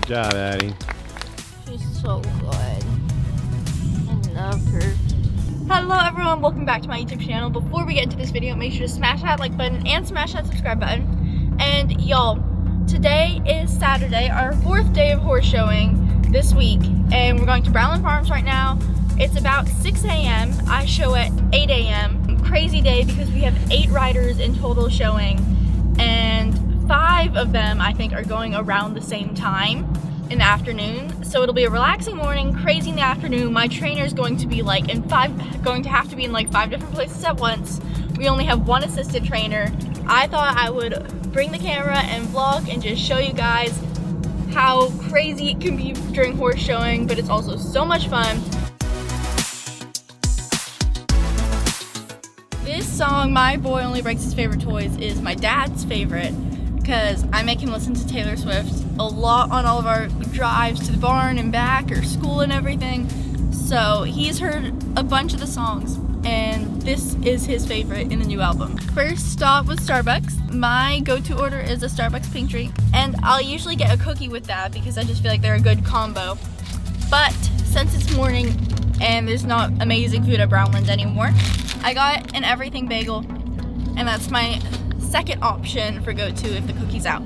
job, Addie. She's so good. I love her. Hello everyone, welcome back to my YouTube channel. Before we get into this video, make sure to smash that like button and smash that subscribe button. And y'all, today is Saturday, our 4th day of horse showing this week. And we're going to Brownland Farms right now. It's about 6 a.m. I show at 8 a.m. Crazy day because we have 8 riders in total showing. And 5 of them, I think, are going around the same time in the afternoon. So it'll be a relaxing morning, crazy in the afternoon. My trainer is going to be like going to have to be in like 5 different places at once. We only have 1 assistant trainer. I thought I would bring the camera and vlog and just show you guys how crazy it can be during horse showing, but it's also so much fun. This song, My Boy Only Breaks His Favorite Toys, is my dad's favorite because I make him listen to Taylor Swift a lot on all of our drives to the barn and back or school and everything. So he's heard a bunch of the songs and this is his favorite in the new album. First stop was Starbucks. My go-to order is a Starbucks pink drink and I'll usually get a cookie with that because I just feel like they're a good combo. But since it's morning and there's not amazing food at Brownland anymore, I got an everything bagel and that's my second option for go-to if the cookie's out.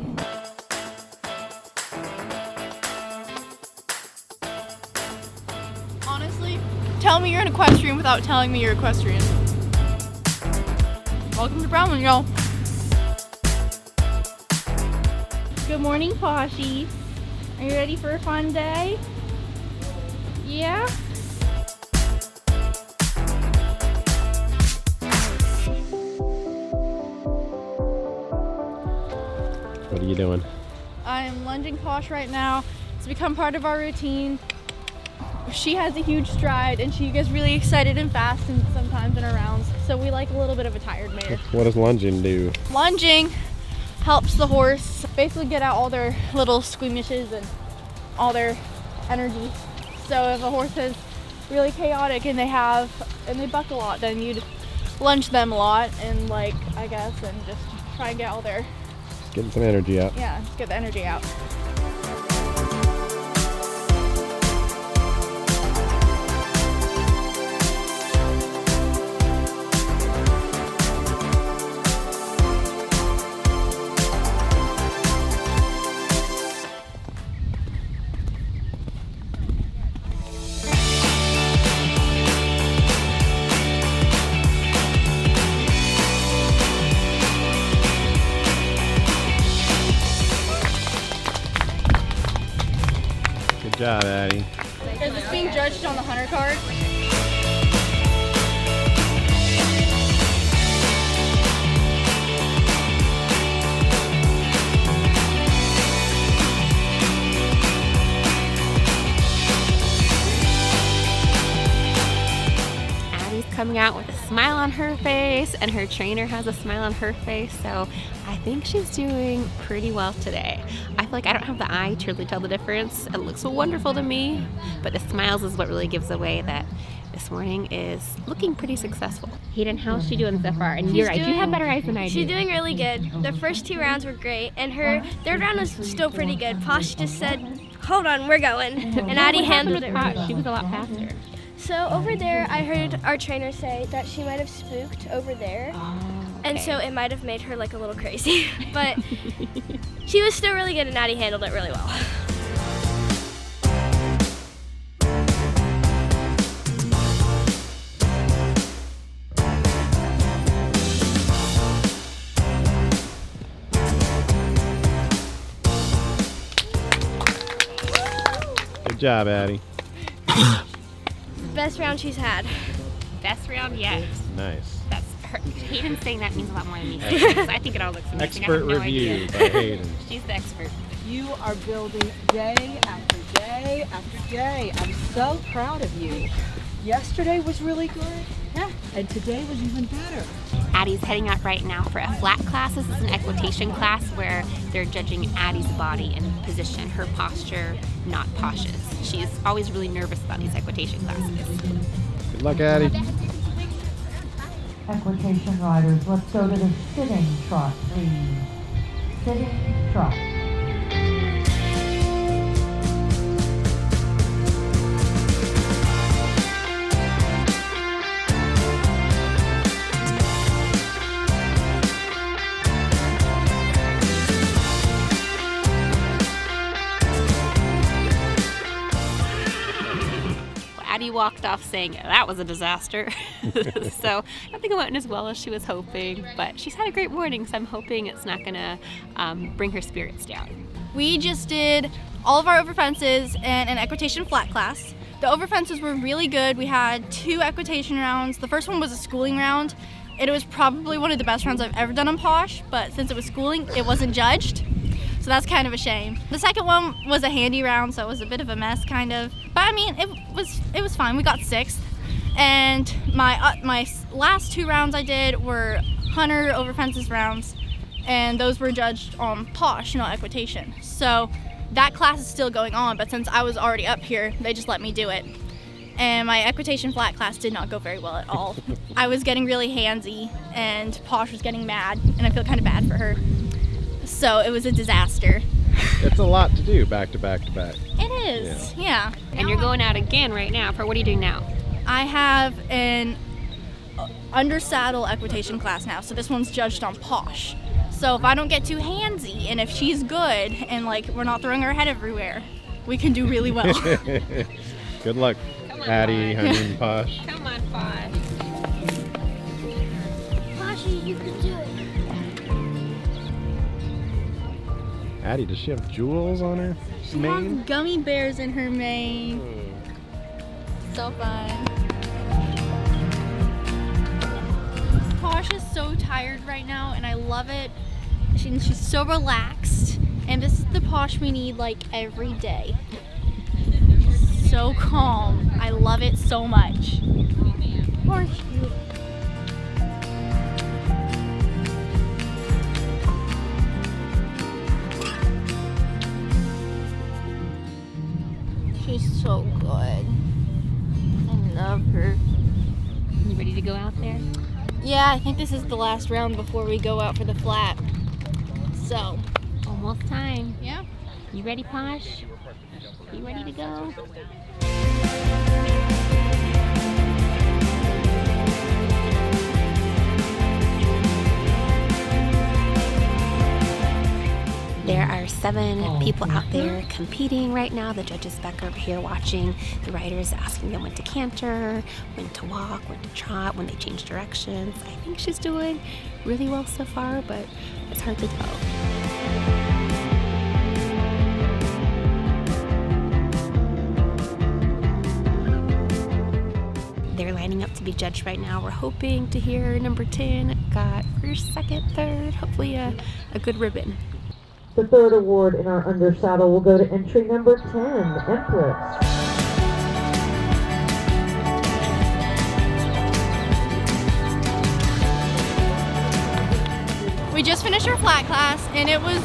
Honestly, tell me you're an equestrian without telling me you're equestrian. Welcome to Brownland, y'all. Good morning, Poshy. Are you ready for a fun day? Yeah? What are you doing? I'm lunging Posh right now. It's become part of our routine. She has a huge stride and she gets really excited and fast and sometimes in her rounds. So we like a little bit of a tired mare. What does lunging do? Lunging helps the horse basically get out all their little squeamishes and all their energy. So if a horse is really chaotic and they buck a lot, then you'd lunge them a lot and and just try and get all their Getting some energy out. Yeah, just get the energy out. Good job, Addie. Is this being judged on the hunter card? Addie's coming out with a smile on her face and her trainer has a smile on her face, so I think she's doing pretty well today. I feel like I don't have the eye to really tell the difference. It looks wonderful to me, but the smiles is what really gives away that this morning is looking pretty successful. Hayden, how's she doing so far? And you're right, you have better eyes than I do. She's doing really good. The first 2 rounds were great, and her 3rd round was still pretty good. Posh just said, hold on, we're going. And Addie handled it really well. She was a lot faster. So over there, I heard our trainer say that she might have spooked over there. And so it might have made her like a little crazy, but she was still really good and Addie handled it really well. Good job, Addie. Best round she's had. Best round yet. Nice. That's her. Hayden saying that means a lot more than me saying it. I think it all looks amazing. Expert I have no review idea. by Hayden. She's the expert. You are building day after day after day. I'm so proud of you. Yesterday was really good. Yeah. And today was even better. Addie's heading out right now for a flat class. This is an equitation class where they're judging Addie's body and position, her posture, not Posh's. She's always really nervous about these equitation classes. Good luck, Addie. Equitation riders, let's go to the sitting trot, please. Sitting trot. Addie walked off saying that was a disaster. So I don't think it went as well as she was hoping, but she's had a great morning, so I'm hoping it's not gonna bring her spirits down. We just did all of our over fences and an equitation flat class. The over fences were really good. We had 2 equitation rounds. The first one was a schooling round. It was probably one of the best rounds I've ever done on Posh, but since it was schooling, it wasn't judged. So that's kind of a shame. The second one was a handy round, so it was a bit of a mess, kind of. But I mean, it was fine. We got 6th. And my last 2 rounds I did were hunter over fences rounds, and those were judged on Posh, not equitation. So that class is still going on, but since I was already up here, they just let me do it. And my equitation flat class did not go very well at all. I was getting really handsy, and Posh was getting mad, and I feel kind of bad for her. So it was a disaster. It's a lot to do back to back to back. It is, yeah. And you're going out again right now. What are you doing now? I have an under saddle equitation class now, so this one's judged on Posh. So if I don't get too handsy, and if she's good, and like we're not throwing her head everywhere, we can do really well. Good luck, Addie, honey, and Posh. Come on, Posh. Poshy, you can do it. Addie, does she have jewels on her She mane? has gummy bears in her mane. So fun. Posh is so tired right now, and I love it. She's so relaxed, and this is the Posh we need like every day. So calm. I love it so much. Posh. She's so good. I love her. You ready to go out there? Yeah, I think this is the last round before we go out for the flat. So, Almost time. yeah. You ready, Posh? You ready to go? There are 7 people out there competing right now. The judges back over here watching. The riders asking them when to canter, when to walk, when to trot, when they change directions. I think she's doing really well so far, but it's hard to tell. They're lining up to be judged right now. We're hoping to hear number 10 got first, second, third, hopefully a good ribbon. The third award in our under saddle will go to entry number 10, Empress. We just finished our flat class, and it was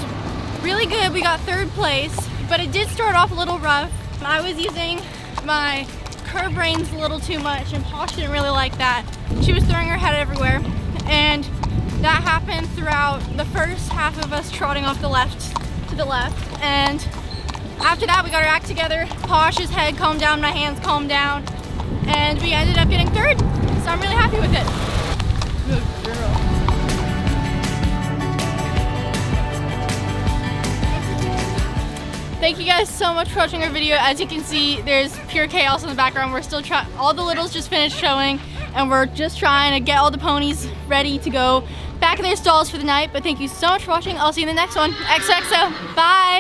really good. We got 3rd place, but it did start off a little rough. I was using my curb reins a little too much, and Posh didn't really like that. She was throwing her head everywhere, and that happened throughout the first half of us trotting off the left to the left, and after that we got our act together. Posh's head calmed down, my hands calmed down, and we ended up getting 3rd, so I'm really happy with it. Good girl. Thank you guys so much for watching our video. As you can see, there's pure chaos in the background. We're still trying, all the littles just finished showing, and we're just trying to get all the ponies ready to go back in their stalls for the night. But thank you so much for watching. I'll see you in the next one. XOXO. Bye.